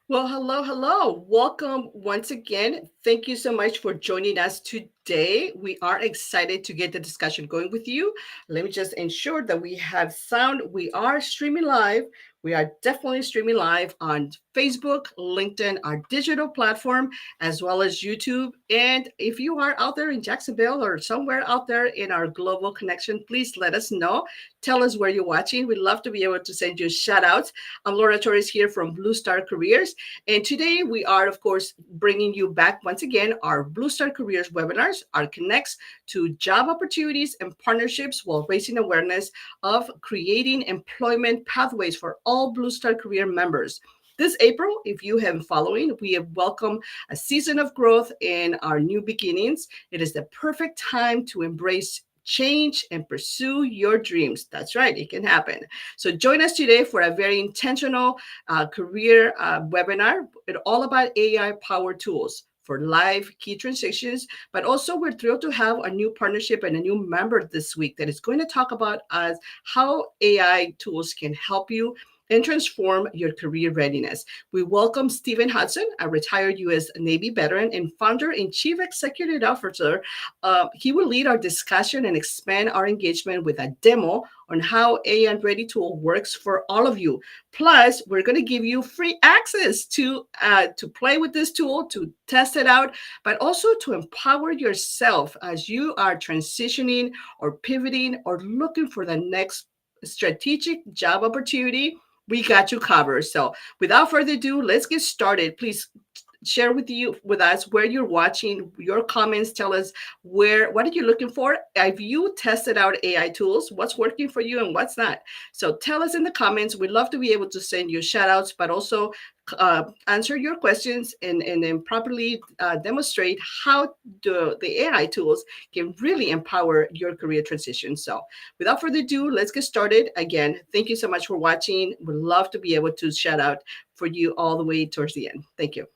Well, hello, hello. Welcome once again. Thank you so much for joining us today. We are excited to get the discussion going with you. Let me just ensure that we have sound. We are streaming live. We are definitely streaming live on Facebook, LinkedIn, our digital platform, as well as YouTube. And if you are out there in Jacksonville or somewhere out there in our global connection, please let us know. Tell us where you're watching. We'd love to be able to send you shout outs. I'm Laura Torres here from Blue Star Careers. And today we are, of course, bringing you back once again our Blue Star Careers webinars, our connects to job opportunities and partnerships while raising awareness of creating employment pathways for all Blue Star Career members. This April, if you have been following, we have welcomed a season of growth in our new beginnings. It is the perfect time to embrace change and pursue your dreams. That's right, it can happen. So join us today for a very intentional career webinar. It's all about AI powered tools for live key transitions. But also, we're thrilled to have a new partnership and a new member this week that is going to talk about us how AI tools can help you and transform your career readiness. We welcome Stephen Hudson, a retired U.S. Navy veteran and founder and chief executive officer. He will lead our discussion and expand our engagement with a demo on how AI Ready tool works for all of you. Plus, we're going to give you free access to play with this tool, to test it out, but also to empower yourself as you are transitioning or pivoting or looking for the next strategic job opportunity. We got you covered. So, without further ado, let's get started. Please share with us where you're watching, your comments. Tell us what are you looking for. Have you tested out AI tools? What's working for you and what's not? So tell us in the comments. We'd love to be able to send you shout outs, but also answer your questions and then properly demonstrate how the AI tools can really empower your career transition. So without further ado, let's get started. Again, thank you so much for watching. We'd love to be able to shout out for you all the way towards the end. Thank you.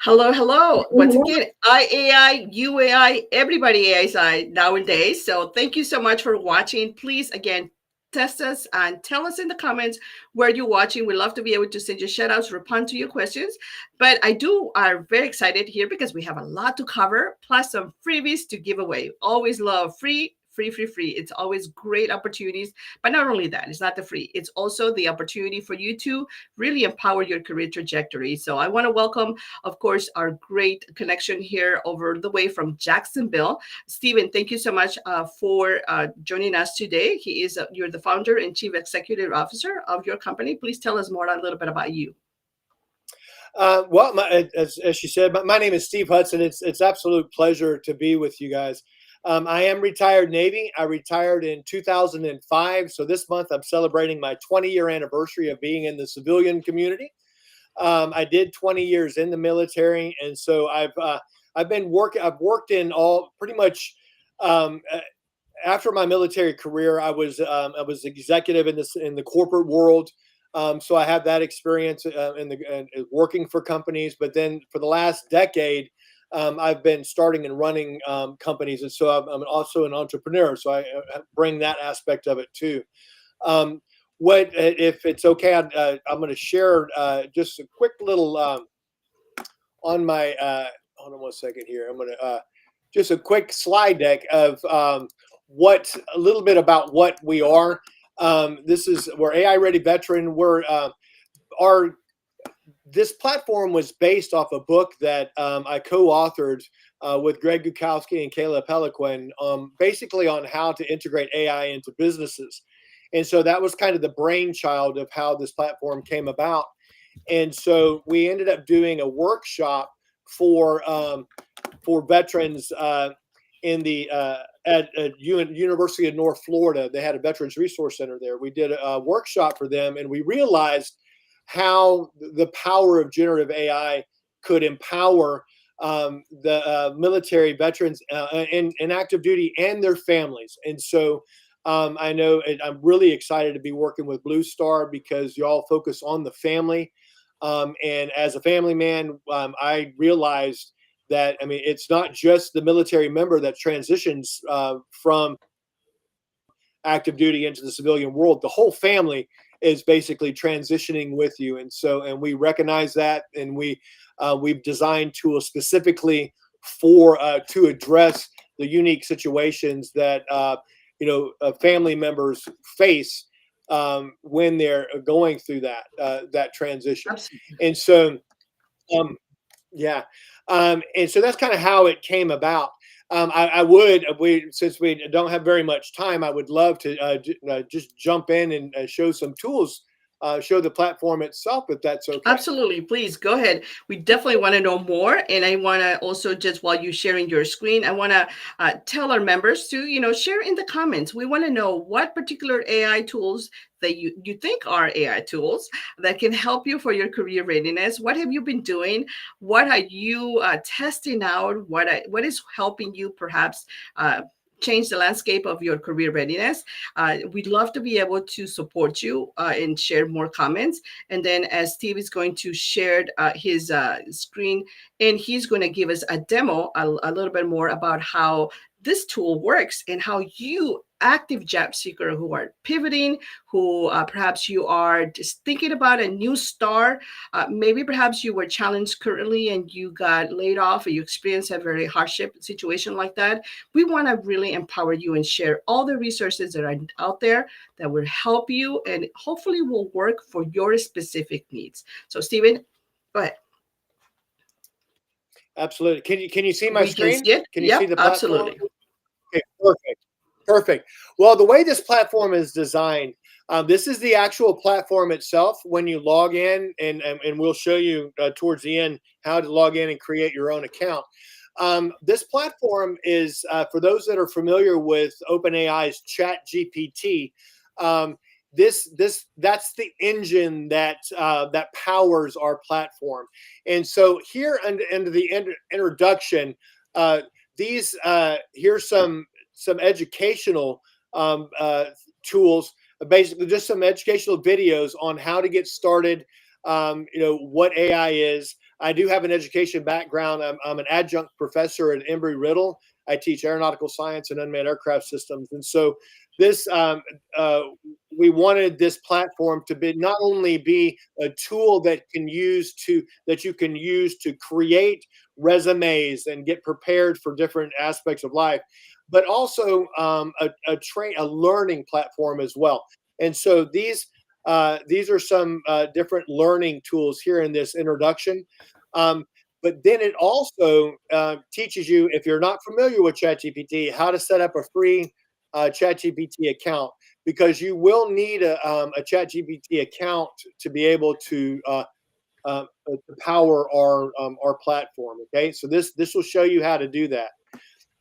Hello, hello. Once again, IAI, UAI, everybody AI nowadays. So thank you so much for watching. Please, again, test us and tell us in the comments where you're watching. We love to be able to send you shout outs, respond to your questions. But are very excited here because we have a lot to cover, plus some freebies to give away. Always love free. Free, free, free. It's always great opportunities. But not only that, it's not the free, it's also the opportunity for you to really empower your career trajectory. So I want to welcome, of course, our great connection here over the way from Jacksonville. Stephen, thank you so much for joining us today. You're the founder and chief executive officer of your company. Please tell us more a little bit about you. As she said, my name is Steve Hudson. It's absolute pleasure to be with you guys. I am retired Navy. I retired in 2005. So this month I'm celebrating my 20-year anniversary of being in the civilian community. I did 20 years in the military, and so I've worked in all pretty much. After my military career, I was executive in the corporate world. So I have that experience in working for companies. But then for the last decade, I've been starting and running companies, and so I'm also an entrepreneur. So I bring that aspect of it too. What if it's okay? I'm going to share just a quick little on my. Hold on one second here. I'm going to just a quick slide deck of a little bit about what we are. We're AI Ready Veteran. This platform was based off a book that I co-authored with Greg Gukowski and Kayla Peliquin, basically on how to integrate AI into businesses. And so that was kind of the brainchild of how this platform came about. And so we ended up doing a workshop for veterans at University of North Florida. They had a Veterans Resource Center there. We did a workshop for them, and we realized how the power of generative AI could empower the military veterans in active duty and their families. And so I know I'm really excited to be working with Blue Star because y'all focus on the family. And as a family man, I realized that, I mean, it's not just the military member that transitions from active duty into the civilian world. The whole family is basically transitioning with you. And so, and we recognize that, and we've designed tools specifically for to address the unique situations that family members face when they're going through that transition. Absolutely. And so, um, yeah. And so that's kind of how it came about. I would, since we don't have very much time, I would love to just jump in and show some tools, show the platform itself, if that's okay. Absolutely. Please go ahead. We definitely want to know more. And I want to also, just while you're sharing your screen, I want to tell our members to, share in the comments. We want to know what particular AI tools that you think are AI tools that can help you for your career readiness. What have you been doing? What are you testing out? What is helping you perhaps change the landscape of your career readiness? We'd love to be able to support you and share more comments. And then as Steve is going to share his screen, and he's going to give us a demo, a little bit more about how this tool works and how you active job seeker who are pivoting, who perhaps you are just thinking about a new start, maybe perhaps you were challenged currently and you got laid off or you experienced a very hardship situation like that. We want to really empower you and share all the resources that are out there that will help you and hopefully will work for your specific needs. So Stephen, go ahead. Absolutely. Can you see my We can screen? see it. Can you see Yep, the platform? absolutely. Okay, perfect. Perfect. Well, the way this platform is designed, this is the actual platform itself. When you log in, and we'll show you towards the end how to log in and create your own account. This platform is for those that are familiar with OpenAI's Chat GPT. Um, that's the engine that powers our platform. And so here under the introduction, these here's some educational tools, basically just some educational videos on how to get started. What AI is. I do have an education background. I'm an adjunct professor at Embry-Riddle. I teach aeronautical science and unmanned aircraft systems, and so this we wanted this platform to be not only be a tool that you can use to create resumes and get prepared for different aspects of life, but also a learning platform as well. And so these are some different learning tools here in this introduction. But then it also teaches you, if you're not familiar with ChatGPT, how to set up a free ChatGPT account, because you will need a ChatGPT account to be able to power our platform. Okay, so this will show you how to do that.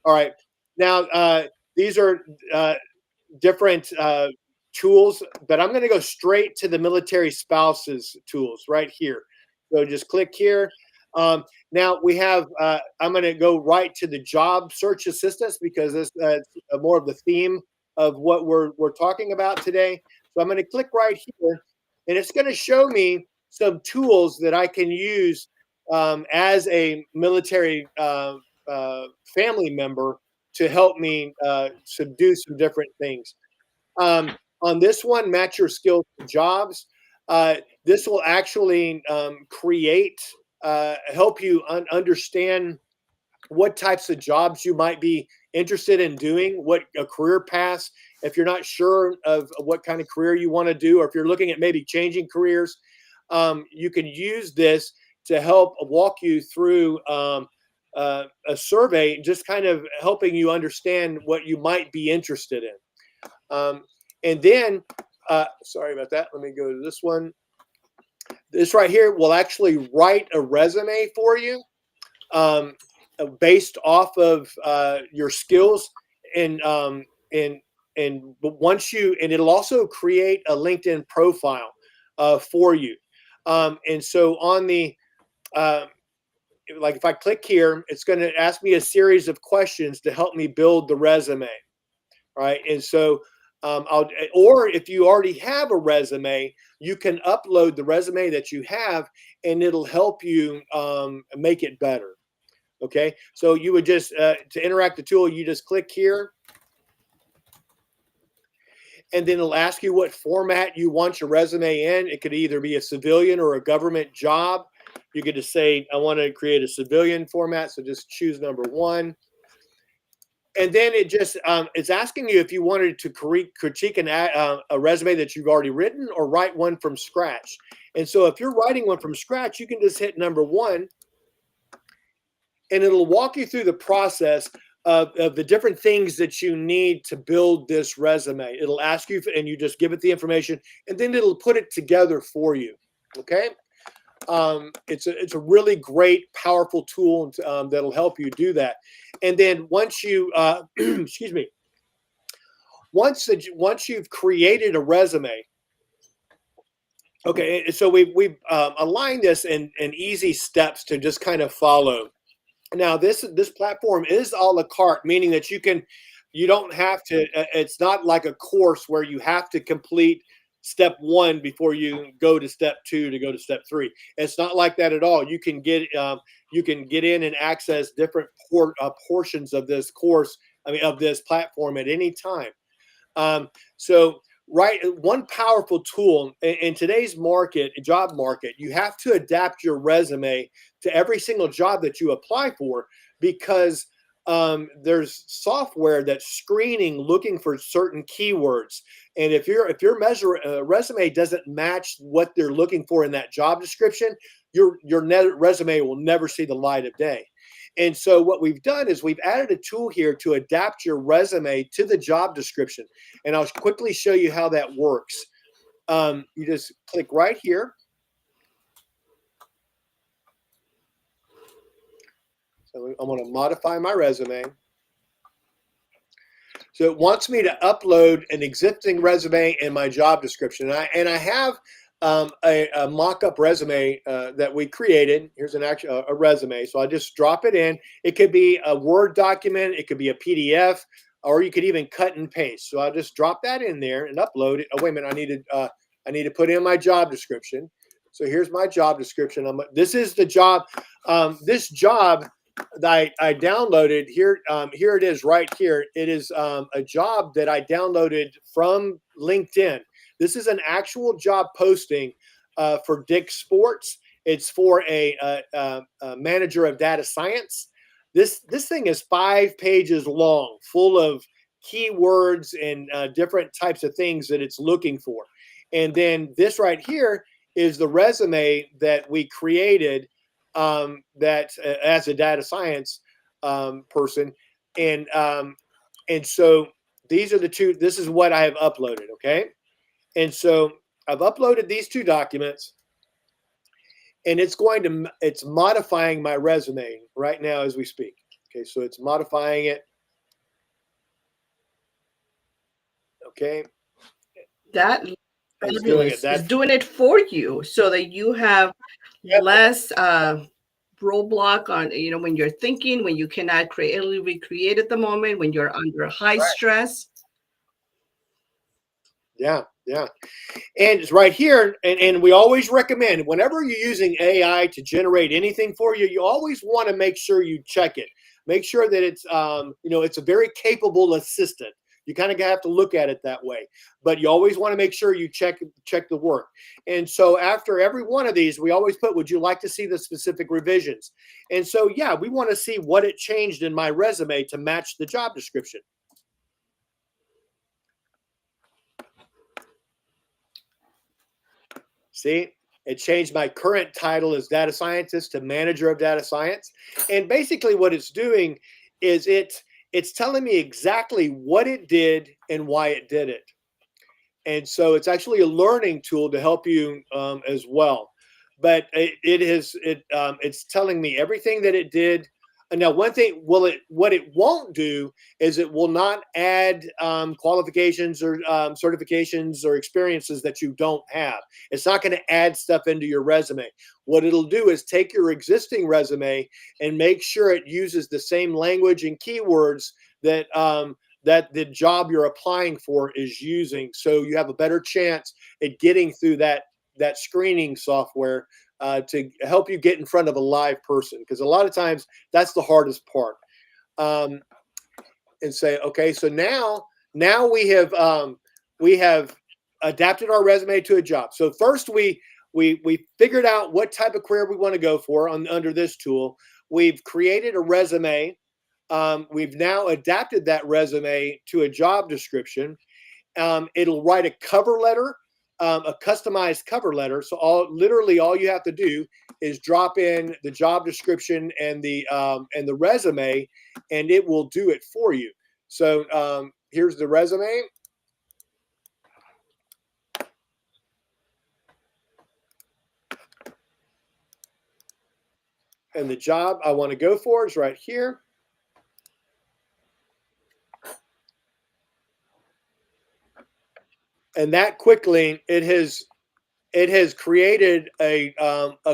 All right, now these are different tools, but I'm going to go straight to the military spouses tools right here. So just click here. Now we have, I'm going to go right to the job search assistance because this is more of the theme of what we're talking about today. So I'm going to click right here, and it's going to show me some tools that I can use as a military family member to help me do some different things. On this one, match your skills to jobs. This will actually help you understand what types of jobs you might be interested in doing, what a career path. If you're not sure of what kind of career you want to do, or if you're looking at maybe changing careers, you can use this to help walk you through a survey, just kind of helping you understand what you might be interested in. And then, sorry about that. Let me go to this one. This right here will actually write a resume for you based off of your skills, and it'll also create a LinkedIn profile for you. And so on the like if I click here, it's going to ask me a series of questions to help me build the resume, right? And so or if you already have a resume, you can upload the resume that you have, and it'll help you make it better. Okay, so you would just to interact the tool, you just click here, and then it'll ask you what format you want your resume in. It could either be a civilian or a government job. You could just say, I want to create a civilian format, so just choose number 1. And then it just it's asking you if you wanted to critique a resume that you've already written or write one from scratch. And so if you're writing one from scratch, you can just hit number 1, and it'll walk you through the process of the different things that you need to build this resume. It'll ask you, and you just give it the information, and then it'll put it together for you. Okay. It's a really great, powerful tool that'll help you do that. And then once you, excuse me, once you've created a resume, okay, so we've aligned this in easy steps to just kind of follow. Now this platform is a la carte, meaning that you don't have to. It's not like a course where you have to complete step 1 before you go to step 2 to go to step 3. It's not like that at all. You can get in and access different portions of this course. I mean, of this platform at any time. So right, one powerful tool in today's job market, you have to adapt your resume to every single job that you apply for, because there's software that's screening, looking for certain keywords. And if your resume doesn't match what they're looking for in that job description, your resume will never see the light of day. And so what we've done is we've added a tool here to adapt your resume to the job description. And I'll quickly show you how that works. You just click right here. So I'm going to modify my resume. So it wants me to upload an existing resume in my job description. And I have a mock-up resume that we created. Here's a resume. So I just drop it in. It could be a Word document. It could be a PDF, or you could even cut and paste. So I'll just drop that in there and upload it. Oh, wait a minute. I need to put in my job description. So here's my job description. This is the job. This job that I downloaded here. Here it is right here. It is a job that I downloaded from LinkedIn. This is an actual job posting for Dick's Sports. It's for a manager of data science. This thing is 5 pages long, full of keywords and different types of things that it's looking for. And then this right here is the resume that we created that as a data science person. And so these are the two. This is what I have uploaded. Okay. And so I've uploaded these 2 documents, and it's modifying my resume right now as we speak. Okay, so it's modifying it. Okay. That It's doing it. is doing it for you so that you have less roadblock on, when you're thinking, when you cannot creatively recreate at the moment, when you're under high stress. Yeah. And it's right here. And we always recommend, whenever you're using AI to generate anything for you, you always want to make sure you check it. Make sure that it's, it's a very capable assistant. You kind of have to look at it that way, but you always want to make sure you check the work. And so after every one of these, we always put, would you like to see the specific revisions? And so, yeah, we want to see what it changed in my resume to match the job description. See, it changed my current title as data scientist to manager of data science. And basically what it's doing is it's telling me exactly what it did and why it did it. And so it's actually a learning tool to help you as well. But it's telling me everything that it did. Now, one thing, what it won't do is it will not add qualifications or certifications or experiences that you don't have. It's not going to add stuff into your resume. What it'll do is take your existing resume and make sure it uses the same language and keywords that that the job you're applying for is using. So you have a better chance at getting through that screening software to help you get in front of a live person, because a lot of times that's the hardest part. And say, okay, so now we have adapted our resume to a job. So first we figured out what type of career we want to go for under this tool. We've created a resume. We've now adapted that resume to a job description. It'll write a cover letter, a customized cover letter. So literally all you have to do is drop in the job description and the resume, and it will do it for you. So here's the resume. And the job I want to go for is right here. And that quickly, it has created a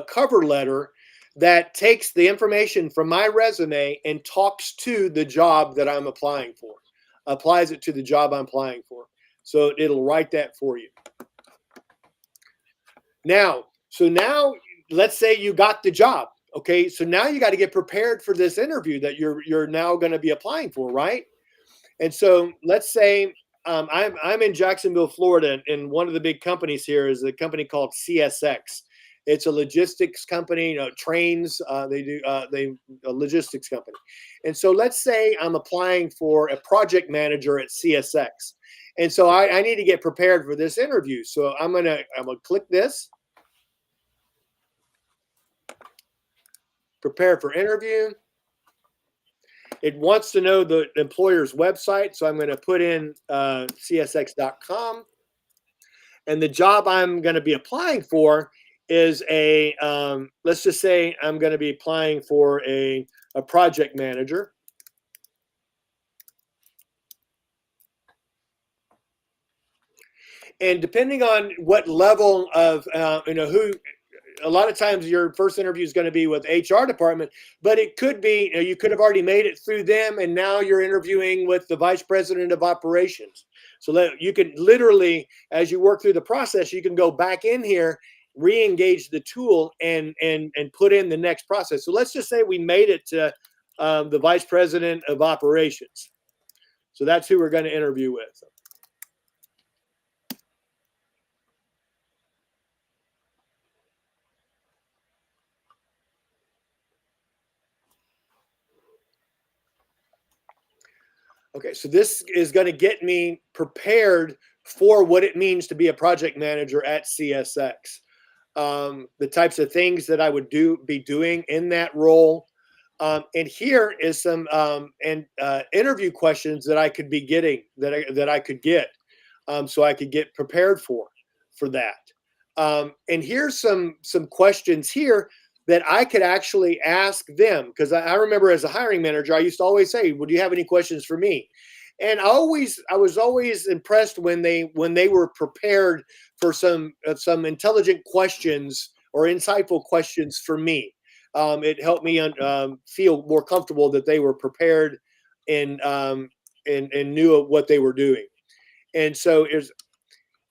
cover letter that takes the information from my resume and talks to the job that I'm applying for, applies it to the job I'm applying for. So it'll write that for you. Now, let's say you got the job. Okay, so now you got to get prepared for this interview that you're now going to be applying for, right? And so let's say I'm in Jacksonville, Florida, and one of the big companies here is a company called CSX. It's a logistics company, trains. They do a logistics company. And so let's say I'm applying for a project manager at CSX, and so I need to get prepared for this interview. So I'm gonna click this, prepare for interview. It wants to know the employer's website, so I'm going to put in csx.com. And the job I'm going to be applying for is let's just say I'm going to be applying for a project manager. And depending on what level of, a lot of times your first interview is going to be with HR department, but it could be, you could have already made it through them, and now you're interviewing with the vice president of operations. So that you can literally, as you work through the process, you can go back in here, re-engage the tool, and put in the next process. So let's just say we made it to the vice president of operations. So that's who we're going to interview with. Okay, so this is going to get me prepared for what it means to be a project manager at CSX. The types of things that I would be doing in that role. And here is some interview questions that I could be getting, that I could get, so I could get prepared for that. And here's some questions here that I could actually ask them, because I remember as a hiring manager, I used to always say, "Well, do you have any questions for me?" And I was always impressed when they were prepared for some intelligent questions or insightful questions for me. It helped me feel more comfortable that they were prepared and knew what they were doing. And so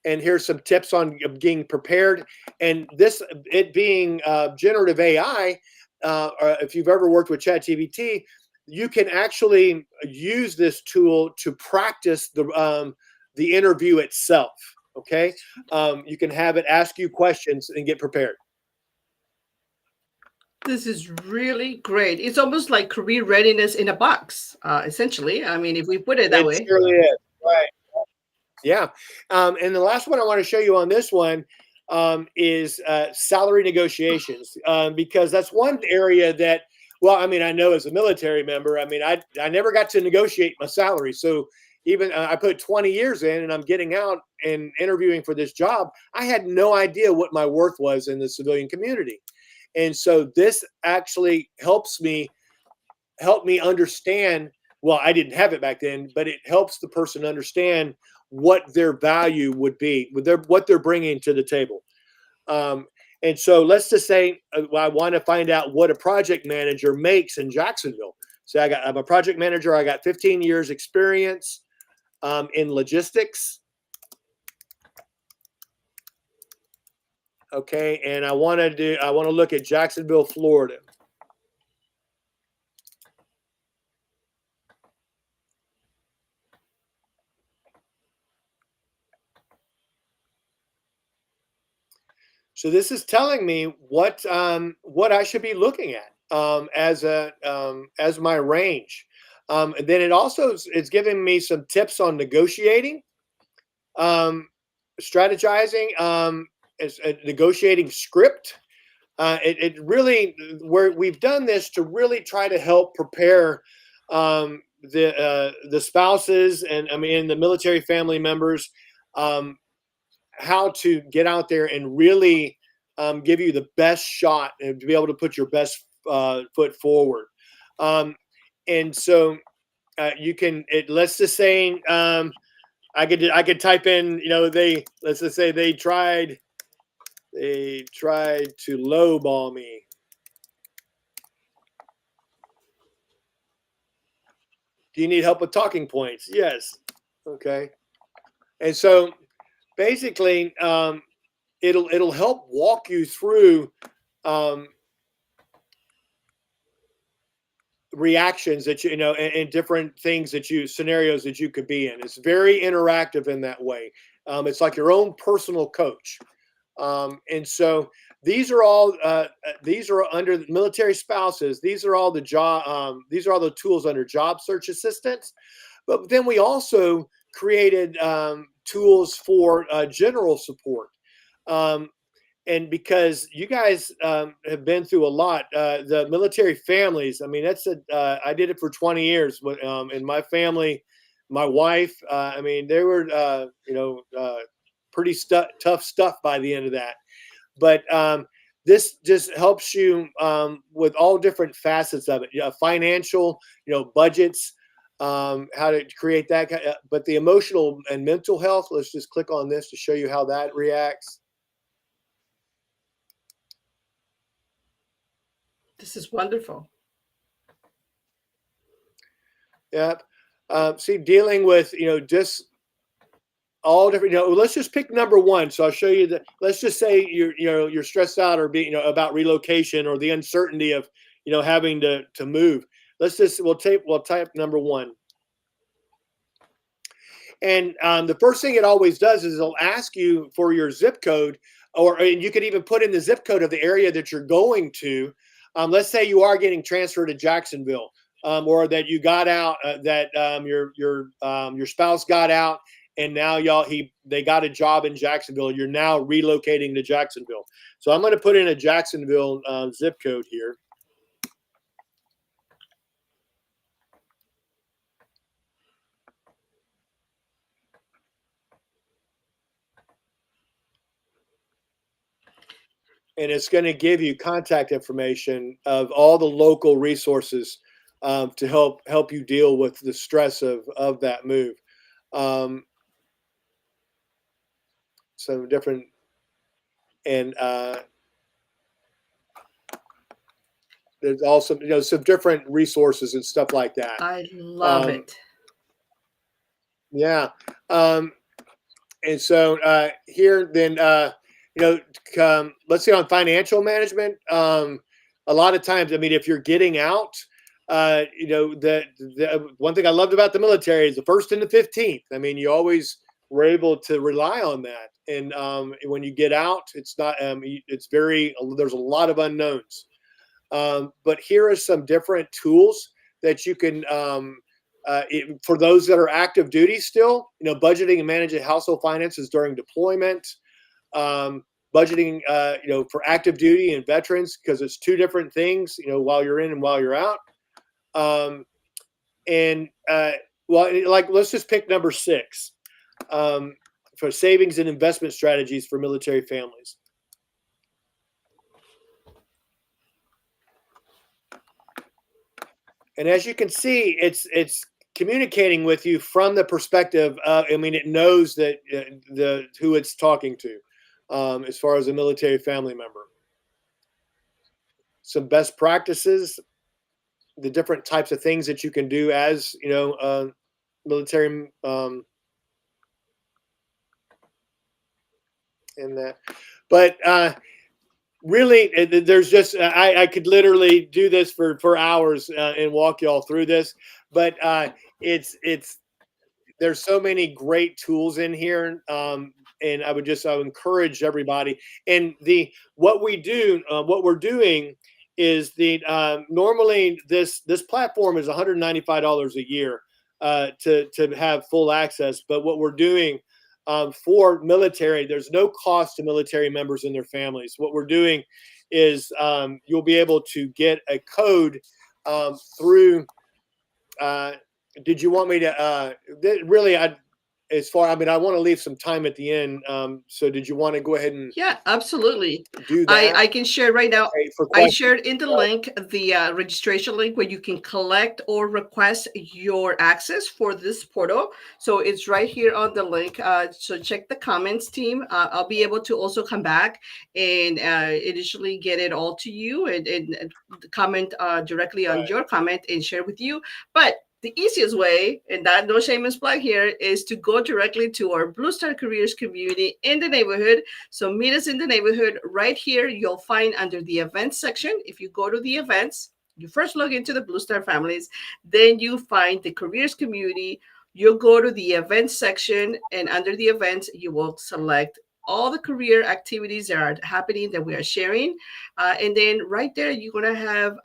here's some tips on getting prepared. And it being generative AI, or if you've ever worked with ChatGPT, you can actually use this tool to practice the interview itself. Okay, you can have it ask you questions and get prepared. This is really great. It's almost like career readiness in a box, essentially. I mean, if we put it that way. It surely is. Right. Yeah. And the last one I want to show you on this one is salary negotiations, because that's one area that, well, I mean, I know as a military member, I mean, I never got to negotiate my salary. So even I put 20 years in and I'm getting out and interviewing for this job, I had no idea what my worth was in the civilian community. And so this actually helps me help me understand. Well, I didn't have it back then, but it helps the person understand what their value would be, what they're bringing to the table. Um, and so let's just say I want to find out what a project manager makes in Jacksonville. So I'm a project manager. I got 15 years experience in logistics. Okay, and I want to look at Jacksonville, Florida. So this is telling me what I should be looking at as my range. And then it's giving me some tips on negotiating, strategizing, negotiating script. It really, where we've done this to really try to help prepare the spouses and the military family members, how to get out there and really give you the best shot and to be able to put your best foot forward. And so you can, let's just say, I could type in, let's just say they tried to lowball me. Do you need help with talking points? Yes. Okay. And so basically, it'll help walk you through reactions that and different things scenarios that you could be in. It's very interactive in that way. It's like your own personal coach. And so these are all under the military spouses. These are all the tools under job search assistance. But then we also created tools for general support. And because you guys have been through a lot, the military families, I did it for 20 years. In my family, my wife, they were, pretty tough stuff by the end of that. But this just helps you with all different facets of it, financial, budgets, how to create that. But the emotional and mental health, let's just click on this to show you how that reacts. This is wonderful. Yep. See, dealing with, just all different, let's just pick number one. So I'll show you that. Let's just say you're stressed out or being, about relocation or the uncertainty of, having to move. We'll type number one. And the first thing it always does is it'll ask you for your zip code, and you could even put in the zip code of the area that you're going to. Let's say you are getting transferred to Jacksonville, or that you got out, that your spouse got out, and now they got a job in Jacksonville. You're now relocating to Jacksonville. So I'm going to put in a Jacksonville zip code here. And it's going to give you contact information of all the local resources to help you deal with the stress of that move. Some different, and there's also some different resources and stuff like that. I love it. Yeah. And so here then let's say on financial management, a lot of times, if you're getting out, the one thing I loved about the military is the 1st and the 15th. You always were able to rely on that. And when you get out, it's not, there's a lot of unknowns. But here are some different tools that you can, for those that are active duty still, budgeting and managing household finances during deployment, budgeting, for active duty and veterans, because it's two different things, while you're in and while you're out. Let's just pick number 6, for savings and investment strategies for military families. And as you can see, it's communicating with you from the perspective of, I mean, it knows that the who it's talking to, as far as a military family member. Some best practices, the different types of things that you can do as military, in that. But really, there's just I could literally do this for hours and walk y'all through this. But it's there's so many great tools in here. And I would encourage everybody. And the what we do, what we're doing is the normally this platform is $195 a year to have full access. But what we're doing for military, there's no cost to military members and their families. What we're doing is you'll be able to get a code through. Did you want me to really? I mean, I want to leave some time at the end. So did you want to go ahead and Yeah, absolutely. do I that? I can share right now. Okay, for I questions. shared in the link the registration link where you can collect or request your access for this portal. So it's right here on the link. So check the comments, team. I'll be able to also come back and initially get it all to you and comment directly on Right. your comment and share with you. But the easiest way, and that no shameless plug here, is to go directly to our Blue Star Careers community in the neighborhood. So meet us in the neighborhood right here. You'll find under the events section. If you go to the events, you first log into the Blue Star families, then you find the careers community. You'll go to the events section, and under the events, you will select all the career activities that are happening that we are sharing. And then right there, you're going to have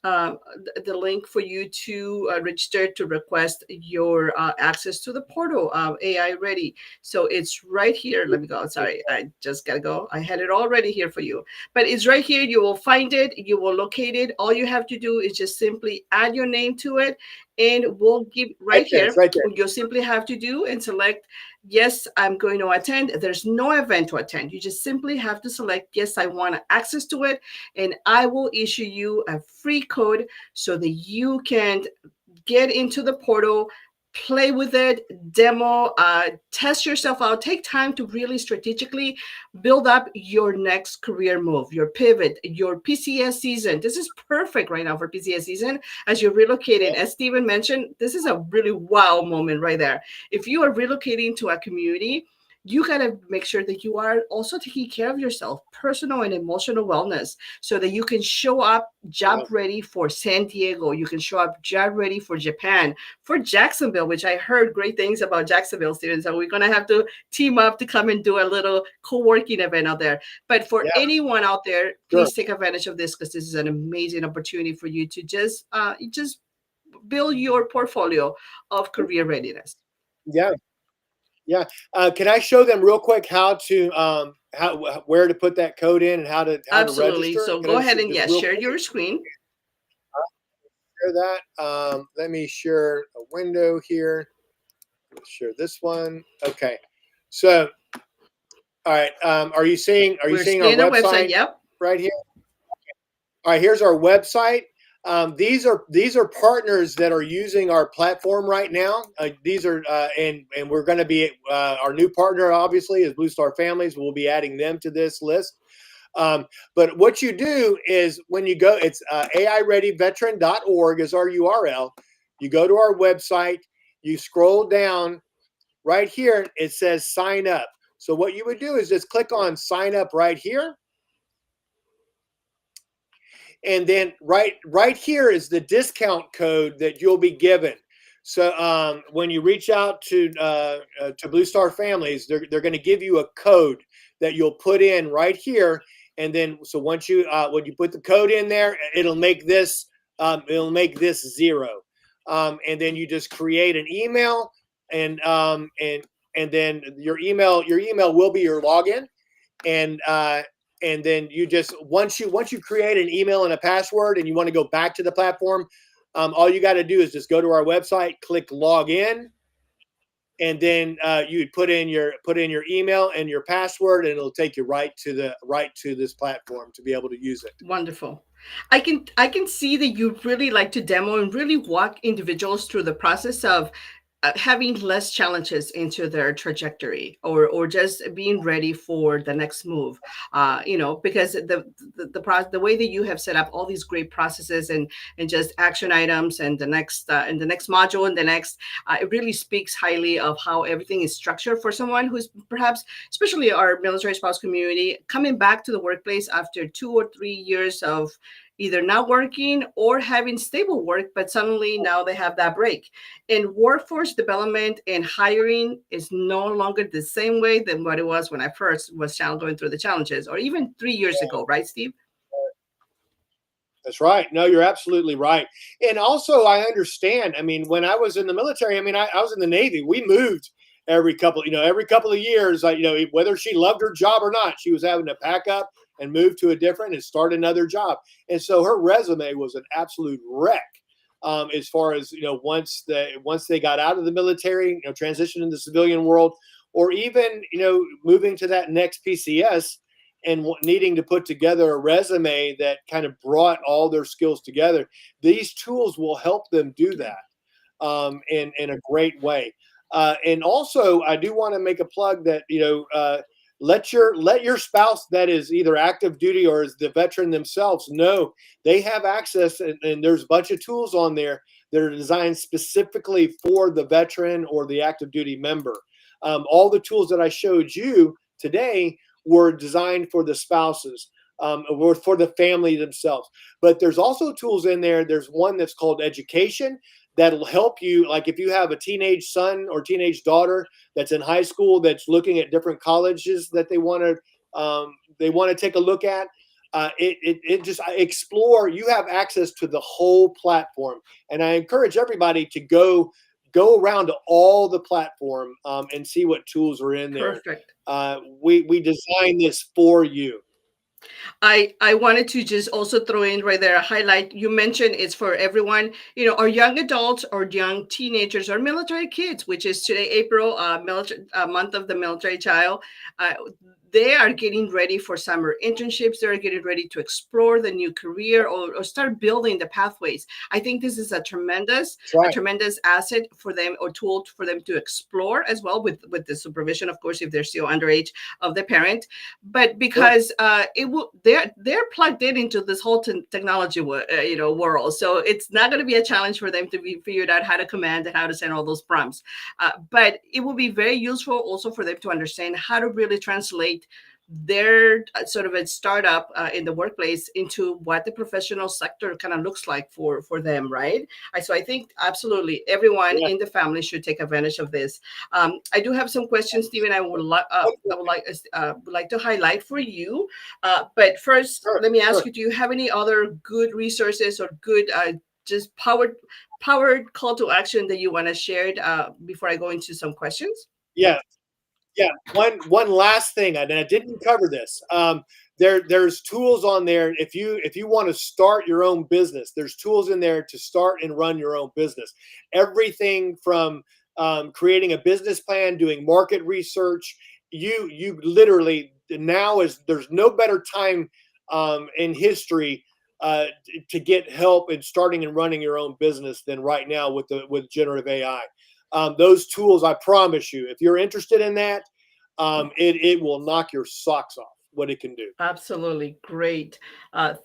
uh, the link for you to register to request your access to the portal, AI ready. So it's right here. Let me go. Sorry, I just gotta go. I had it all ready here for you, but it's right here. You will find it. You will locate it. All you have to do is just simply add your name to it, and we'll give Right right there. It's here. right there. You'll simply have to do and select yes, I'm going to attend. There's no event to attend. You just simply have to select yes, I want access to it, and I will issue you a free code so that you can get into the portal, play with it, demo, test yourself out. Take time to really strategically build up your next career move, your pivot, your PCS season. This is perfect right now for PCS season as you're relocating. As Stephen mentioned, this is a really wow moment right there. If you are relocating to a community, you got to make sure that you are also taking care of yourself, personal and emotional wellness, so that you can show up job ready for San Diego. You can show up job ready for Japan, for Jacksonville, which I heard great things about Jacksonville, Steven. So we're going to have to team up to come and do a little co-working event out there. But for Yeah. anyone out there, Sure. please take advantage of this because this is an amazing opportunity for you to just build your portfolio of career readiness. Yeah. Yeah. Can I show them real quick how to where to put that code in and how to Absolutely. register? So Can I go ahead and just yes, real share quick your screen. share that? Let me share a window here. Let's share this one. Okay. So, all right. Are you seeing We're our seeing the website. website Yep. right here? All right. Here's our website. These are partners that are using our platform right now. These are and we're going to be our new partner obviously is Blue Star Families. We'll be adding them to this list. But what you do is when you go, it's aireadyveteran.org is our URL. You go to our website, you scroll down right here, it says sign up. So what you would do is just click on sign up right here. And then right here is the discount code that you'll be given. So when you reach out to Blue Star Families, they're going to give you a code that you'll put in right here. And then so once you when you put the code in there, it'll make this 0. And then you just create an email and then your email will be your login. And then you just once you create an email and a password and you want to go back to the platform, all you got to do is just go to our website, click log in, and then you put in your email and your password, and it'll take you right to this platform to be able to use it. Wonderful. I can see that you really like to demo and really walk individuals through the process of having less challenges into their trajectory, or just being ready for the next move. Because the way that you have set up all these great processes and just action items, and the next module and the next, it really speaks highly of how everything is structured for someone who's perhaps, especially our military spouse community, coming back to the workplace after 2 or 3 years of either not working or having stable work, but suddenly now they have that break. And workforce development and hiring is no longer the same way than what it was when I first was going through the challenges, or even 3 years ago, right, Steve? That's right. No, you're absolutely right. And also, I understand. I mean, when I was in the military, I mean, I was in the Navy. We moved every couple of years. Like, whether she loved her job or not, she was having to pack up and move to a different and start another job. And so her resume was an absolute wreck. As far as once they got out of the military, transitioned in the civilian world, or even moving to that next PCS and needing to put together a resume that kind of brought all their skills together. These tools will help them do that in a great way. And also, I do want to make a plug that let your spouse that is either active duty or is the veteran themselves know they have access, and there's a bunch of tools on there that are designed specifically for the veteran or the active duty member. All the tools that I showed you today were designed for the spouses, or for the family themselves. But there's also tools in there. There's one that's called education that'll help you. Like if you have a teenage son or teenage daughter that's in high school that's looking at different colleges that they want to take a look at. It just explore. You have access to the whole platform, and I encourage everybody to go around to all the platform and see what tools are in there. Perfect. We design this for you. I wanted to just also throw in right there a highlight. You mentioned it's for everyone, our young adults or young teenagers or military kids, which is today April, military month of the military child. Uh, they are getting ready for summer internships. They're getting ready to explore the new career, or start building the pathways. I think this is a tremendous That's a right. tremendous asset for them, or tool for them to explore as well, with the supervision, of course, if they're still underage of the parent. But Sure. because they're plugged in into this whole technology world, so it's not going to be a challenge for them to be figured out how to command and how to send all those prompts. But it will be very useful also for them to understand how to really translate their sort of a startup in the workplace into what the professional sector kind of looks like for them, right? So I think absolutely everyone Yeah. in the family should take advantage of this. I do have some questions, Stephen. I would like to highlight for you. But first, Sure. let me ask Sure. you: do you have any other good resources or good just powered call to action that you want to share before I go into some questions? Yeah. Yeah, one last thing, and I didn't cover this. There's tools on there. If you want to start your own business, there's tools in there to start and run your own business. Everything from creating a business plan, doing market research. You literally, now is there's no better time in history to get help in starting and running your own business than right now with generative AI. Those tools, I promise you, if you're interested in that, it will knock your socks off what it can do. Absolutely great.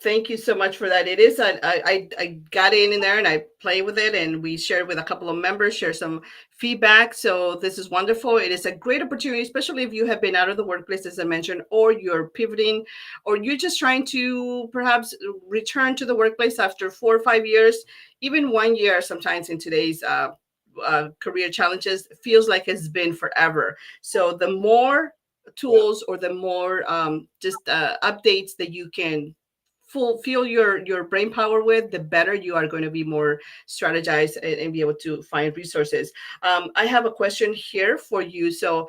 Thank you so much for that. It is, I got in there and I play with it, and we shared with a couple of members, share some feedback. So this is wonderful. It is a great opportunity, especially if you have been out of the workplace, as I mentioned, or you're pivoting, or you're just trying to perhaps return to the workplace after 4 or 5 years, even 1 year. Sometimes in today's career challenges, feels like it's been forever. So the more Yeah, tools, or the more just updates that you can fuel your brain power with, the better you are going to be more strategized, and be able to find resources. I have a question here for you. So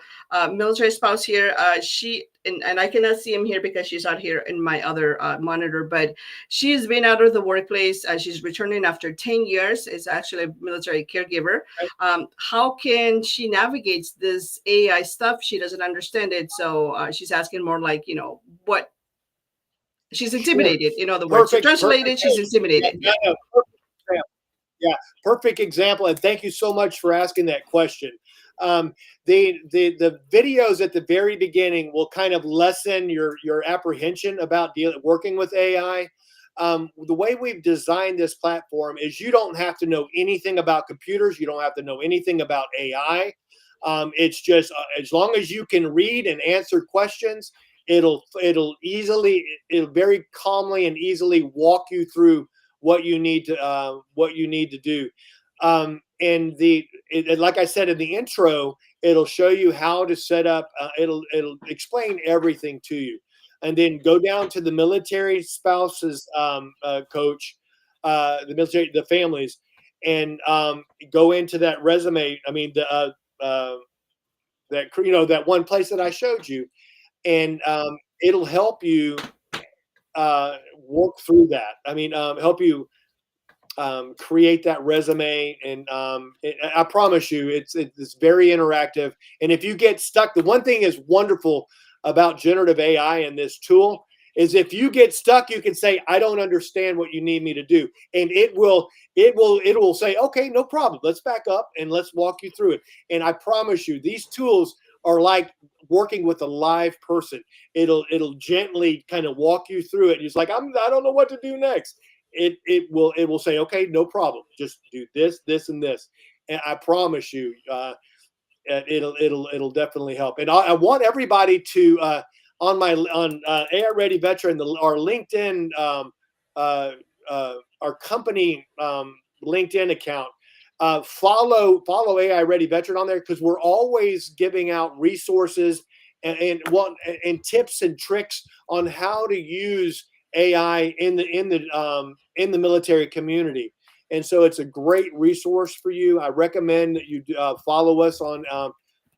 military spouse here, she and I cannot see him here because she's out here in my other monitor, but she has been out of the workplace. She's returning after 10 years, is actually a military caregiver. How can she navigate this AI stuff? She doesn't understand it. So she's asking more like, what She's Sure. intimidated, in other words. So Perfect. Perfect. translated, she's Yeah, intimidated. no, no, perfect example. Yeah, perfect example. And thank you so much for asking that question. Um, the videos at the very beginning will kind of lessen your apprehension about working with AI. The way we've designed this platform is you don't have to know anything about computers. You don't have to know anything about AI. It's just as long as you can read and answer questions, it'll very calmly and easily walk you through what you need to do. And like I said in the intro, it'll show you how to set up. It'll explain everything to you, and then go down to the military spouses coach, the families, and go into that resume. I mean that that one place that I showed you, and it'll help you work through that. I mean, help you create that resume, and I promise you, it's very interactive. And if you get stuck, the one thing is wonderful about generative AI and this tool is if you get stuck, you can say, "I don't understand what you need me to do," and it will say, "Okay, no problem. Let's back up and let's walk you through it." And I promise you, these tools are like working with a live person. It'll gently kind of walk you through it. It's like, I don't know what to do next. It will say, okay, no problem, just do this and this, and I promise you, it'll definitely help. And I want everybody to on AI Ready Veteran, our LinkedIn, our company LinkedIn account. Follow AI Ready Veteran on there, because we're always giving out resources and tips and tricks on how to use AI in the military community. And so it's a great resource for you. I recommend that you follow us on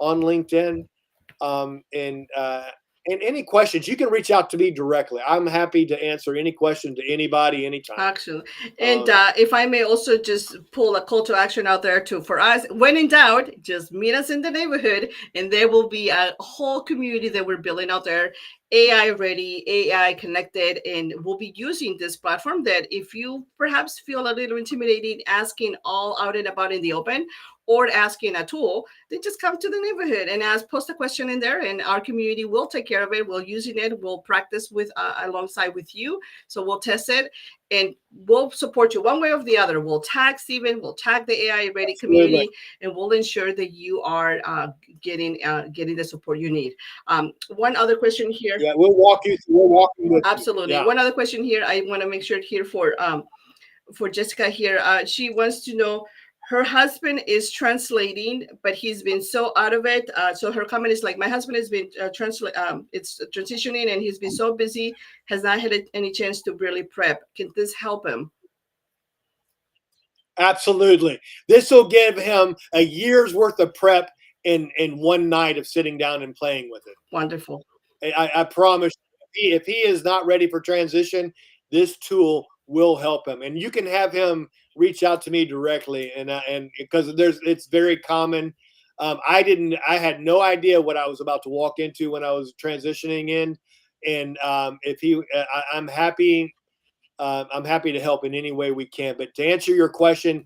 LinkedIn. And any questions, you can reach out to me directly. I'm happy to answer any question to anybody anytime. Actually, and if I may also just pull a call to action out there too for us, when in doubt, just meet us in the neighborhood, and there will be a whole community that we're building out there, AI ready, AI connected, and we'll be using this platform that if you perhaps feel a little intimidated asking all out and about in the open, or asking a tool, then just come to the neighborhood and post a question in there, and our community will take care of it. We'll using it. We'll practice with alongside with you. So we'll test it, and we'll support you one way or the other. We'll tag Stephen, we'll tag the AI ready community, and we'll ensure that you are getting the support you need. One other question here. Yeah, we'll walk you through. We're walking with absolutely. You. Yeah. One other question here. I want to make sure here for Jessica here. She wants to know, her husband is translating, but he's been so out of it. So her comment is like, my husband has been it's transitioning, and he's been so busy, has not had any chance to really prep. Can this help him? Absolutely. This will give him a year's worth of prep in one night of sitting down and playing with it. Wonderful. I promise you, if he is not ready for transition, this tool will help him. And you can have him reach out to me directly, and because it's very common. I had no idea what I was about to walk into when I was transitioning in, and I'm happy to help in any way we can. But to answer your question,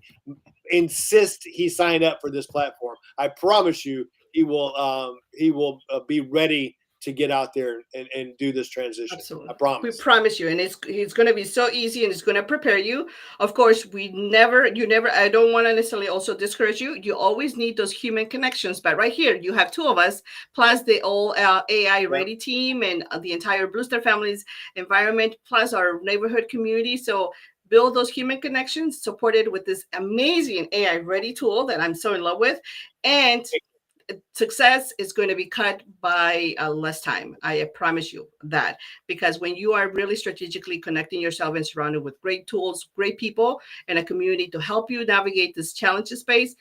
insist he sign up for this platform. I promise you, he will be ready to get out there and do this transition. Absolutely. I promise. We promise you. And it's going to be so easy, and it's going to prepare you. Of course, I don't want to necessarily also discourage you. You always need those human connections. But right here, you have two of us, plus the all AI ready team, and the entire Brewster Families environment, plus our neighborhood community. So build those human connections, supported with this amazing AI ready tool that I'm so in love with. And success is going to be cut by less time. I promise you that, because when you are really strategically connecting yourself and surrounded with great tools, great people, and a community to help you navigate this challenge space,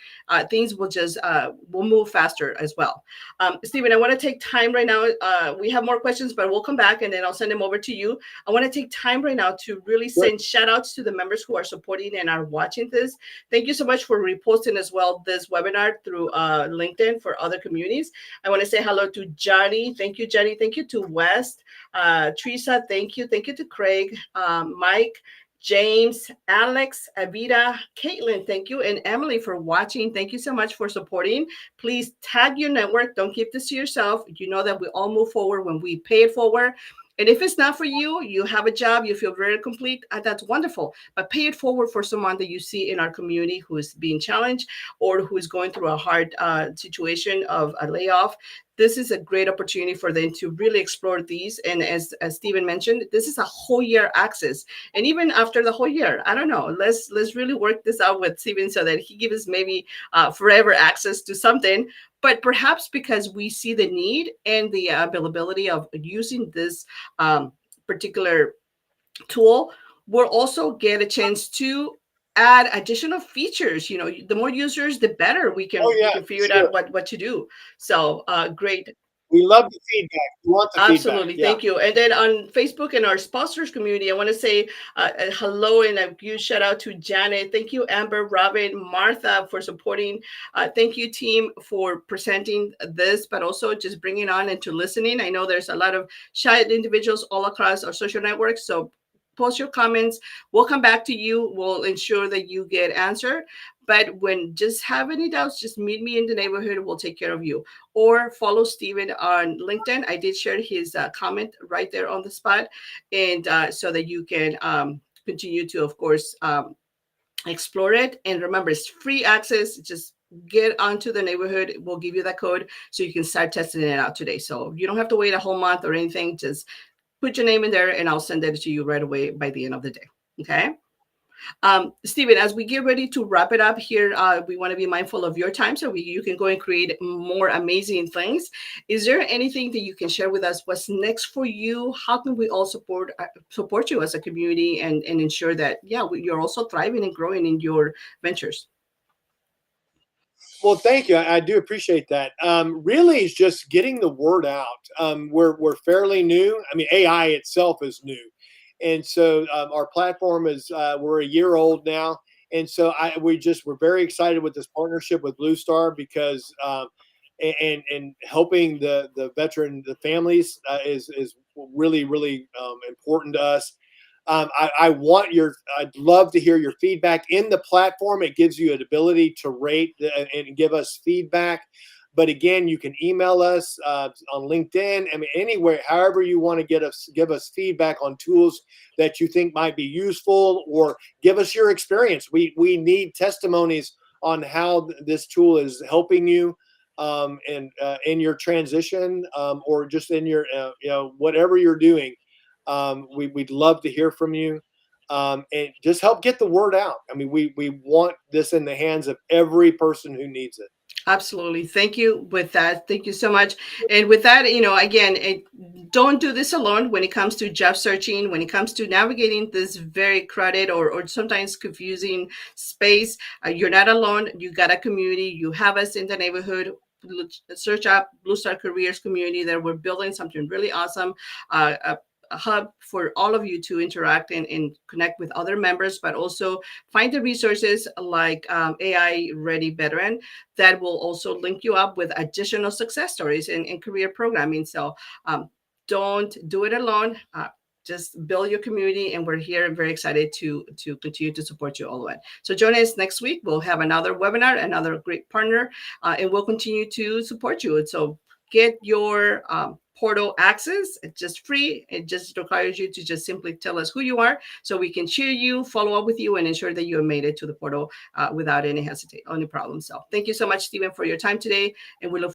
things will just will move faster as well. Stephen, I want to take time right now. We have more questions, but we'll come back and then I'll send them over to you. I want to take time right now to really send shout outs to the members who are supporting and are watching this. Thank you so much for reposting as well this webinar through LinkedIn for other communities. I want to say hello to Johnny. Thank you, Johnny. Thank you to West. Teresa, thank you. Thank you to Craig, Mike, James, Alex, Avita, Caitlin, thank you, and Emily for watching. Thank you so much for supporting. Please tag your network. Don't keep this to yourself. You know that we all move forward when we pay it forward. And if it's not for you, you have a job, you feel very complete, that's wonderful. But pay it forward for someone that you see in our community who is being challenged or who is going through a hard situation of a layoff. This is a great opportunity for them to really explore these. And as Stephen mentioned, this is a whole year access. And even after the whole year, I don't know, let's really work this out with Stephen so that he gives us maybe forever access to something. But perhaps because we see the need and the availability of using this particular tool, we'll also get a chance to add additional features. You know, the more users, the better Oh we yeah, can for figure sure. out what to do. So great. We love the feedback. We want the feedback. Absolutely. Yeah. Thank you. And then on Facebook and our sponsors community, I want to say hello and a huge shout out to Janet. Thank you, Amber, Robin, Martha for supporting. Thank you, team, for presenting this, but also just bringing on and to listening. I know there's a lot of shy individuals all across our social networks. So post your comments. We'll come back to you. We'll ensure that you get answered. But when just have any doubts, just meet me in the neighborhood. We'll take care of you, or follow Steven on LinkedIn. I did share his comment right there on the spot, and so that you can continue to, of course, explore it. And remember, it's free access. Just get onto the neighborhood. We'll give you that code so you can start testing it out today. So you don't have to wait a whole month or anything. Just put your name in there, and I'll send it to you right away by the end of the day. Okay. Stephen, as we get ready to wrap it up here, we want to be mindful of your time so you can go and create more amazing things. Is there anything that you can share with us? What's next for you? How can we all support you as a community and ensure that, yeah, you're also thriving and growing in your ventures? Well, thank you. I do appreciate that. Really, is just getting the word out. We're fairly new. I mean, AI itself is new, and so our platform is we're a year old now, and so we're very excited with this partnership with Blue Star because and helping the families is really important to us. I'd love to hear your feedback in the platform. It gives you an ability to rate and give us feedback. But again, you can email us on LinkedIn. I mean, anywhere, however you want to give us feedback on tools that you think might be useful, or give us your experience. We need testimonies on how this tool is helping you and in your transition or just in your whatever you're doing. We'd love to hear from you and just help get the word out. I mean, we want this in the hands of every person who needs it. Absolutely. Thank you with that. Thank you so much. And with that, again, don't do this alone when it comes to job searching, when it comes to navigating this very crowded or sometimes confusing space. You're not alone. You got a community. You have us in the neighborhood. Search up Blue Star Careers community that we're building something really awesome. A hub for all of you to interact and connect with other members, but also find the resources like AI Ready Veteran that will also link you up with additional success stories in career programming. So don't do it alone. Just build your community, and we're here and very excited to continue to support you all the way. So join us next week. We'll have another webinar, another great partner, and we'll continue to support you. And so get your portal access. It's just free. It just requires you to just simply tell us who you are so we can cheer you, follow up with you, and ensure that you have made it to the portal without any hesitate, any problem. So thank you so much, Stephen, for your time today. And we look